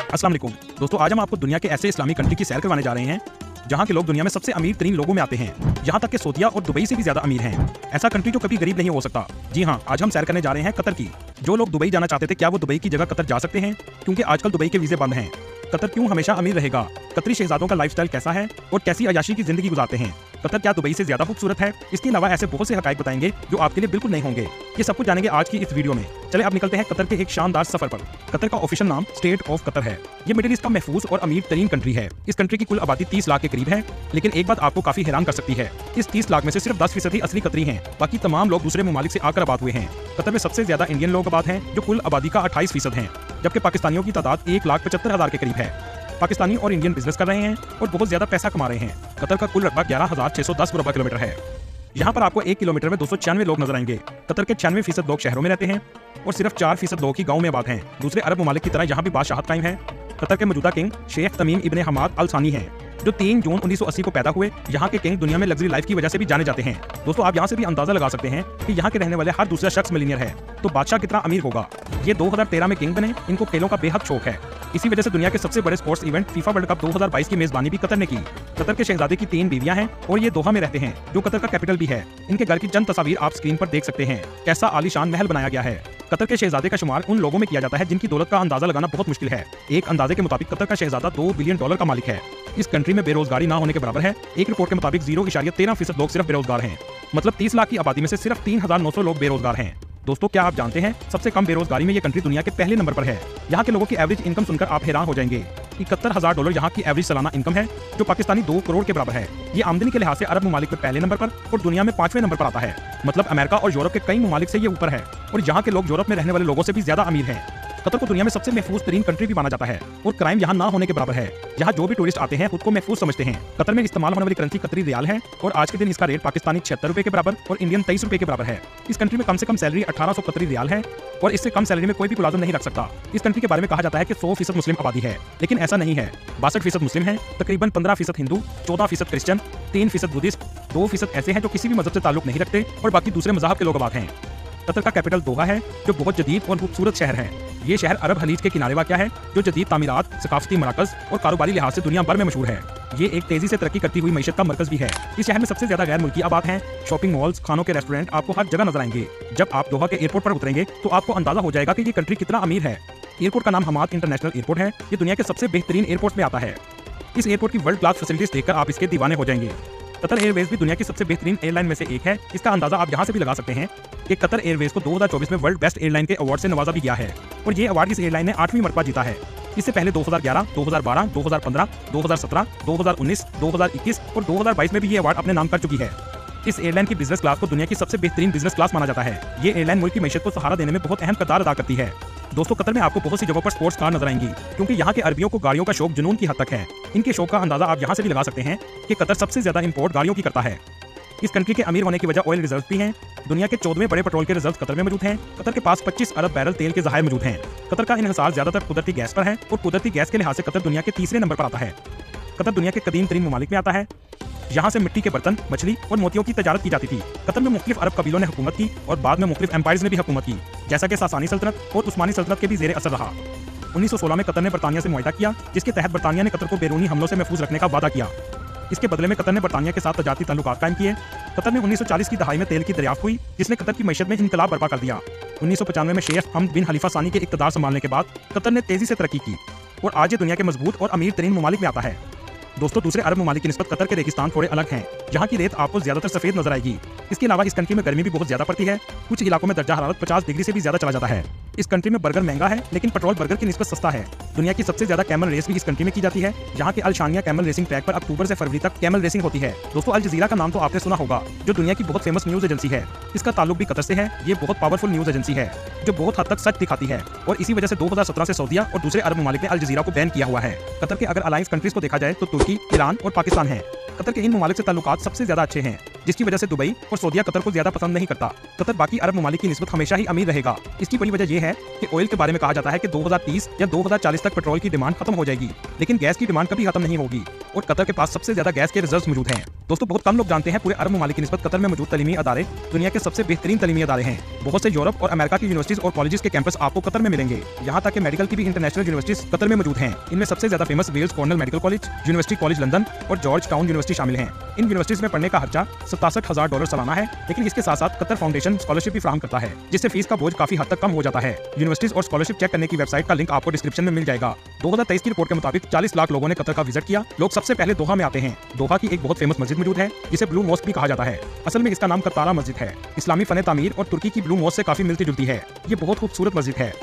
अस्सलाम वालेकुम दोस्तों, आज हम आपको दुनिया के ऐसे इस्लामी कंट्री की सैर करवाने जा रहे हैं जहाँ के लोग दुनिया में सबसे अमीर तरीन लोगों में आते हैं। यहाँ तक कि सऊदीया और दुबई से भी ज्यादा अमीर हैं। ऐसा कंट्री जो कभी गरीब नहीं हो सकता। जी हाँ, आज हम सैर करने जा रहे हैं कतर की। जो लोग दुबई जाना चाहते थे, क्या वो दुबई की जगह कतर जा सकते हैं? क्योंकि आजकल दुबई के वीजे बंद हैं। कतर क्यों हमेशा अमीर रहेगा? कतरी शहजादों का लाइफस्टाइल कैसा है और कैसी अयाशी की जिंदगी गुजारते हैं? कतर क्या दुबई से ज्यादा खूबसूरत है? इसके अलावा ऐसे बहुत से हकायक बताएंगे जो आपके लिए बिल्कुल नहीं होंगे। ये सब कुछ जानेंगे आज की इस वीडियो में। चले अब निकलते हैं कतर के एक शानदार सफर पर। कतर का ऑफिशियल नाम स्टेट ऑफ कतर है। ये मिडिल ईस्ट का महफूज और अमीर तरीन कंट्री है। इस कंट्री की कुल आबादी 30 लाख के करीब है। लेकिन एक बात आपको काफी हैरान कर सकती है, इस 30 लाख में से सिर्फ 10% ही असली कतरी हैं। बाकी तमाम लोग दूसरे ममालिक से आकर आबाद हुए हैं। कतर में सबसे ज्यादा इंडियन लोग आबाद हैं, जो कुल आबादी का 28% हैं, जबकि पाकिस्तानियों की तादाद 1,75,000 के करीब है। पाकिस्तानी और इंडियन बिजनेस कर रहे हैं और बहुत ज्यादा पैसा कमा रहे हैं। कतर का कुल रकबा 11,610 वर्ग किलोमीटर है। यहाँ पर आपको 1 किलोमीटर में 296 लोग नजर आएंगे। कतर के 96% लोग शहरों में रहते हैं और सिर्फ 4% लोग ही गाँव में आबाद हैं। दूसरे अरब ममालिक की तरह यहाँ भी बादशाहत कायम है। कतर के मौजूदा किंग शेख तमीम इब्न हमाद अल सानी हैं, जो 3 जून 1980 को पैदा हुए। यहाँ के किंग दुनिया में लग्जरी लाइफ की वजह से भी जाने जाते हैं। दोस्तों, आप यहाँ से भी अंदाजा लगा सकते हैं कि यहाँ के रहने वाले हर दूसरा शख्स मिलीनियर है, तो बादशाह कितना अमीर होगा। ये 2013 में किंग बने। इनको खेलों का बेहद शौक है। इसी वजह से दुनिया के सबसे बड़े sports event FIFA world cup 2022 की मेजबानी भी कतर ने की। कतर के शहजादे की 3 बीवियां हैं और ये दोहा में रहते हैं, जो कतर का कैपिटल भी है। इनके घर की चंद तस्वीर आप स्क्रीन पर देख सकते हैं। कैसा आलीशान महल बनाया गया है। कतर के शहजादे का शुमार उन लोगों में किया जाता है जिनकी दौलत का अंदाजा लगाना बहुत मुश्किल है। एक अंदाजे के मुताबिक कतर का शहजादा $2 बिलियन का मालिक है। इस कंट्री में बेरोजगारी ना होने के बराबर है। एक रिपोर्ट के मुताबिक 0.13% लोग सिर्फ बेरोजगार हैं। मतलब 30 लाख की आबादी में से सिर्फ 3,900 लोग बेरोजगार हैं। दोस्तों, क्या आप जानते हैं सबसे कम बेरोजगारी में ये कंट्री दुनिया के पहले नंबर पर है। यहाँ के लोगों की एवरेज इनकम सुनकर आप हैरान हो जाएंगे। $71,000 यहाँ की एवरेज सालाना इनकम है, जो पाकिस्तानी 2 करोड़ के बराबर है। ये आमदनी के लिहाज से अरब ममालिक में पहले नंबर पर और दुनिया में 5वें नंबर पर आता है। मतलब अमेरिका और यूरोप के कई ममालिक से ये ऊपर है और यहाँ के लोग यूरोप में रहने वाले लोगों से भी ज्यादा अमीर हैं। कतर को दुनिया में सबसे महफूज तरीन कंट्री भी माना जाता है और क्राइम यहाँ ना होने के बराबर है। यहाँ जो भी टूरिस्ट आते हैं खुद को महफूज समझते हैं। कतर में इस्तेमाल होने वाली करेंसी कतरी रियाल है और आज के दिन इसका रेट पाकिस्तानी 76 रुपए के बराबर और इंडियन 23 रुपए के बराबर है। इस कंट्री में कम से कम सैलरी 1800 कतरी रियाल है और इससे कम सैलरी में कोई भी मुलाजिम नहीं रख सकता। इस कंट्री के बारे में कहा जाता है कि 100% मुस्लिम आबादी है, लेकिन ऐसा नहीं है। 62% मुस्लिम है, तकरीबन 15% हिंदू, 14% क्रिश्चियन, 3% बुद्धिस्ट, 2% ऐसे हैं जो किसी भी मजहब से ताल्लुक नहीं रखते और बाकी दूसरे मजहब के लोग आबाद हैं। कतर का कैपिटल दोहा है, जो बहुत जदीद और खूबसूरत शहर है। ये शहर अरब हलीज के किनारे वाक़या है, जो जदीद तामीरात, सकाफती मराकज और कारोबारी लिहाज से दुनिया भर में मशहूर है। ये एक तेजी से तरक्की करती हुई मईशत का मरकज भी है। इस शहर में सबसे ज्यादा गैर मुल्की आबाद हैं। शॉपिंग मॉल्स, खानों के रेस्टोरेंट आपको हर जगह नजर आएंगे। जब आप दोहा के एयरपोर्ट पर उतरेंगे तो आपको अंदाजा हो जाएगा कि ये कंट्री कितना अमीर है। एयरपोर्ट का नाम हमाद इंटरनेशनल एयरपोर्ट है। ये दुनिया के सबसे बेहतरीन एयरपोर्ट में आता है। इस एयरपोर्ट की वर्ल्ड क्लास फैसिलिटीज देखकर आप इसके दीवाने हो जाएंगे। कतर एयरवेज भी दुनिया की सबसे बेहतरीन एयरलाइन में से एक है। इसका अंदाजा आप यहाँ से भी लगा सकते हैं कि कतर एयरवेज को 2024 में वर्ल्ड बेस्ट एयरलाइन के अवार्ड से नवाजा भी गया है और ये अवार्ड इस एयरलाइन ने 8वीं मरतबा जीता है। इससे पहले 2011, 2012, 2015, 2017, 2019, 2021 और 2022 में भी ये अवार्ड अपने नाम कर चुकी है। इस एयरलाइन की बिजनेस क्लास को दुनिया की सबसे बेहतरीन बिजनेस क्लास माना जाता है। ये एयरलाइन मुल्क की मैशत को सहारा देने में बहुत अहम किरदार अदा करती है। दोस्तों, कतर में आपको बहुत सी जगहों पर स्पोर्ट्स कार नजर आएंगी, क्योंकि यहाँ के अरबियों को गाड़ियों का शौक जुनून की हद तक है। इनके शौक का अंदाजा आप यहाँ से भी लगा सकते हैं कि कतर सबसे ज्यादा इंपोर्ट गाड़ियों की करता है। इस कंट्री के अमीर होने की वजह ऑयल रिजर्व भी हैं। दुनिया के 14वें बड़े पेट्रोल के रिजर्व कतर में मौजूद हैं। कतर के पास 25 अरब बैरल तेल के ज़खायर मौजूद हैं। कतर का इन्हिसार ज्यादातर कुदरती गैस पर है और कुदरती गैस के लिहाज से कतर दुनिया के 3रे नंबर पर आता है। कतर दुनिया के कदीम तरीन ममालिक में आता है। यहाँ से मिट्टी के बर्तन, मछली और मोतियों की तजारत की जाती थी। कतर में मुख्तलिफ अरब कबीलों ने हुकूमत की और बाद में मुख्तलिफ एम्पायर्स ने भी हुकूमत की, जैसा कि सासानी सल्तनत और उस्मानी सल्तनत के भी जेर असर रहा। 1916 में कतर ने बरतानिया से मुआहदा किया, जिसके तहत बरतानिया ने कतर को बैरूनी हमलों से महफूज रखने का वादा किया। इसके बदले में कतर ने बरतानिया के साथ तजारती ताल्लुकात कायम किए। कतर में 1940 की दहाई में तेल की दरियाफ्त हुई, जिसने कतर की मईशत में इनकलाब बर्पा कर दिया। 1995 में शेख हमद बिन खलीफा सानी के इक़्तिदार संभालने के बाद कतर ने तेजी से तरक्की की और आज ये दुनिया के मजबूत और अमीर तरीन ममालिक में आता है। दोस्तों, दूसरे अरब ममालिक की निस्बत कतर के रेगिस्तान थोड़े अलग हैं। यहाँ की रेत आपको ज्यादातर सफेद नजर आएगी। इसके अलावा इस कंट्री में गर्मी भी बहुत ज्यादा पड़ती है। कुछ इलाकों में दर्जा हरारत 50 डिग्री से भी ज्यादा चला जाता है। इस कंट्री में बर्गर महंगा है, लेकिन पेट्रोल बर्गर की निस्बत सस्ता है। दुनिया की सबसे ज्यादा कैमल रेस भी इस कंट्री में की जाती है। यहाँ के अल शानिया कैमल रेसिंग ट्रैक पर अक्टूबर से फरवरी तक कैमल रेसिंग होती है। दोस्तों, अल जजीरा का नाम तो आपने सुना होगा, जो दुनिया की बहुत फेमस न्यूज एजेंसी है। इसका ताल्लुक भी कतर से है। ये बहुत पावरफुल न्यूज एजेंसी है जो बहुत हद तक सच दिखाती है और इसी वजह से 2017 से सऊदीया और दूसरे अरब ममालिक ने अल जजीरा को बैन किया हुआ है। कतर के अगर अलायंस कंट्रीज को देखा जाए तो तुर्की, ईरान और पाकिस्तान है। कतर के इन ममालिक से ताल्लुकात सबसे ज्यादा अच्छे हैं, जिसकी वजह से दुबई और सऊदीया कतर को ज्यादा पसंद नहीं करता। कतर बाकी अरब ममालिक की निस्बत हमेशा ही अमीर रहेगा। इसकी बड़ी वजह यह है कि ऑयल के बारे में कहा जाता है कि 2030 या 2040 तक पेट्रोल की डिमांड खत्म हो जाएगी, लेकिन गैस की डिमांड कभी खत्म नहीं होगी और कतर के पास सबसे ज्यादा गैस के रिजर्व मौजूद हैं। दोस्तों बहुत कम लोग जानते हैं पूरे अरब ममालिक की निस्बत कतर में मौजूद तालीमी अदारे दुनिया के सबसे बेहतरीन तालीमी अदारे हैं। बहुत से यूरोप और अमेरिका की यूनिवर्सिटीज और कॉलेजेस के कैंपस आपको कतर में मिलेंगे। यहाँ तक कि मेडिकल की भी इंटरनेशनल यूनिवर्सिटीज कतर में मौजूद हैं। इनमें सबसे ज्यादा famous Weill Cornell medical college, university college London और जॉर्ज टाउन यूनिवर्सिटी शामिल हैं। इन यूनिवर्सिटीज में पढ़ने का खर्चा $67,000 सालाना है, लेकिन इसके साथ साथ कतर फाउंडेशन स्कॉलरशिप भी फराहम करता है, जिससे फीस का बोझ काफी हद तक कम हो जाता है। यूनिवर्सिटीज और स्कॉलरशिप चेक करने की वेबसाइट का लिंक आपको डिस्क्रिप्शन में मिल जाएगा। 2023 की रिपोर्ट के मुताबिक 40 लाख लोगों ने कतर का विजिट किया। लोग सबसे पहले दोहा में आते हैं। दोहा की एक बहुत फेमस मस्जिद मौजूद है जिसे ब्लू मॉस्क भी कहा जाता है। असल में इसका नाम कतारा मस्जिद है। इस्लामी फन तामीर और तुर्की की ब्लू मॉस्क से काफी मिलती जुलती है। ये बहुत खूबसूरत मस्जिद है।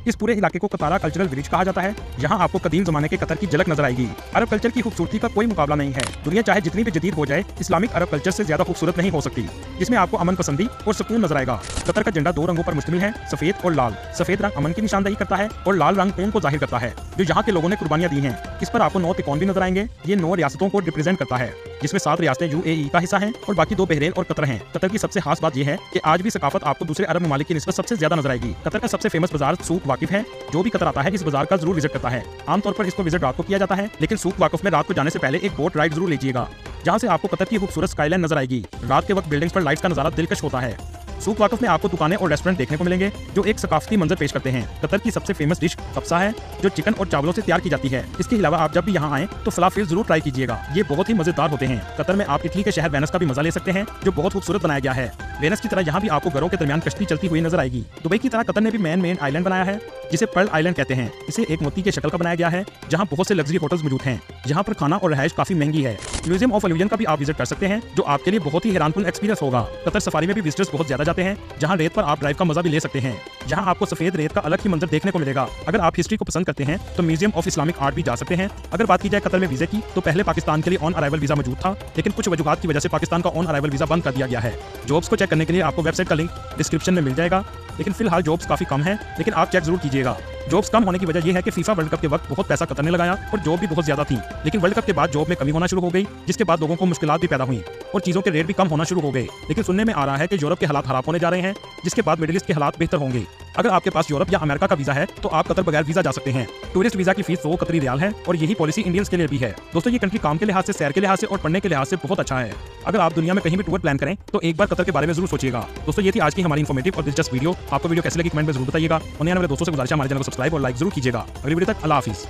इस पूरे इलाके को कतारा कल्चरल विलेज कहा जाता है। यहाँ आपको कदीम जमाने के कतर की झलक नजर आएगी। अरब कल्चर की खूबसूरती का कोई मुकाबला नहीं है। दुनिया चाहे जितनी भी जदीद हो जाए, इस्लामिक अरब कल्चर से ज्यादा खूबसूरत नहीं हो सकती, जिसमें आपको अमन पसंदी और सुकून नजर आएगा। कतर का झंडा 2 रंगों पर मुश्तमिल है, सफेद और लाल। सफेद रंग अमन की निशानदेही करता है और लाल रंग खून को जाहिर करता है, जो यहाँ के लोगों ने कुर्बानियां दी हैं। इस पर आपको 9 तिकोन भी नजर आएंगे। ये 9 रियासतों को रिप्रेजेंट करता है, जिसमें 7 रियासतें UAE का हिस्सा हैं और बाकी 2 बहरीन और कतर हैं। कतर की सबसे खास बात यह है कि आज भी सकाफत आपको दूसरे अरब ममालिक की निस्बत सबसे ज्यादा नजर आएगी। कतर का सबसे फेमस बाजार सूक वाकिफ है। जो भी कतर आता है इस बाजार का जरूर विजिट करता है। आमतौर पर इसको विजिट रात को किया जाता है, लेकिन सूक वाकिफ में रात को जाने से पहले एक बोट राइड जरूर लीजिएगा, जहाँ से आपको कतर की खूबसूरत स्काईलाइन नजर आएगी। रात के वक्त बिल्डिंग्स पर लाइट्स का नजारा दिलकश होता है। सूक वाकिफ में आपको दुकानें और रेस्टोरेंट देखने को मिलेंगे जो एक सकाफती मंजर पेश करते हैं। कतर की सबसे फेमस डिश कब्सा है, जो चिकन और चावलों से तैयार की जाती है। इसके अलावा आप जब भी यहाँ आए तो फलाफिल जरूर ट्राई कीजिएगा। ये बहुत ही मजेदार होते हैं। कतर में आप इटली के शहर वेनिस का भी मजा ले सकते हैं, जो बहुत खूबसूरत बनाया गया है। वेनिस की तरह यहाँ भी आपको घरों के दरमियान कश्ती चलती हुई नजर आएगी। दुबई की तरह कतर ने भी मेन आइलैंड बनाया है, जिसे पर्ल आइलैंड कहते हैं। इसे एक मोती के शक्ल का बनाया गया है, जहाँ बहुत से लग्जरी होटल्स मौजूद हैं। यहाँ पर खाना और रहायश काफी महंगी है। म्यूजियम ऑफ इल्यूजन का भी आप विजिट कर सकते हैं, जो आपके लिए बहुत ही हैरानकुन एक्सपीरियंस होगा। कतर सफारी में भी विजिटर्स बहुत ज्यादा जाते हैं, जहाँ रेत पर आप ड्राइव का मजा भी ले सकते हैं। जहाँ आपको सफेद रेत का अलग ही मंजर देखने को मिलेगा। अगर आप हिस्ट्री को पसंद करते हैं तो म्यूजियम ऑफ इस्लामिक आर्ट भी जा सकते हैं। अगर बात की जाए कतर में वीजे की, तो पहले पाकिस्तान के लिए ऑन अराइवल वीजा मौजूद था, लेकिन कुछ वजूहात की वजह से पाकिस्तान का ऑन अराइवल वीजा बंद कर दिया गया है। जॉब्स को चेक करने के लिए आपको वेबसाइट का लिंक डिस्क्रिप्शन में मिल जाएगा, लेकिन फिलहाल जॉब्स काफी कम है, लेकिन आप चेक जरूर कीजिएगा। जॉब्स कम होने की वजह यह है कि फीफा वर्ल्ड कप के वक्त बहुत पैसा कतर ने लगाया और जॉब भी बहुत ज्यादा थी, लेकिन वर्ल्ड कप के बाद जॉब में कमी होना शुरू हो गई, जिसके बाद लोगों को मुश्किलात भी पैदा हुई और चीजों के रेट भी कम होना शुरू हो गए। लेकिन सुनने में आ रहा है कि यूरोप के हालात खराब होने जा रहे हैं, जिसके बाद मिडिल ईस्ट के हालात बेहतर होंगे। अगर आपके पास यूरोप या अमेरिका का वीजा है तो आप कतर बगैर वीजा जा सकते हैं। टूरिस्ट वीजा की फीस 100 कतरी रियाल है और यही पॉलिसी इंडियंस के लिए भी है। दोस्तों ये कंट्री काम के लिहाज से, सैर के लिहाज से और पढ़ने के लिहाज से बहुत अच्छा है। अगर आप दुनिया में कहीं भी टूर प्लान करें तो एक बार कतर के बारे में जरूर सोचिएगा। दोस्तों ये थी आज की हमारी इन्फॉर्मेटिव और दिलचस्प वीडियो। आपको वीडियो कैसी लगी कमेंट में जरूर बताइएगा और नए मेरे दोस्तों से गुजारिश है हमारे चैनल को सब्सक्राइब और लाइक जरूर कीजिएगा। अगली वीडियो तक अल्लाह हाफिज।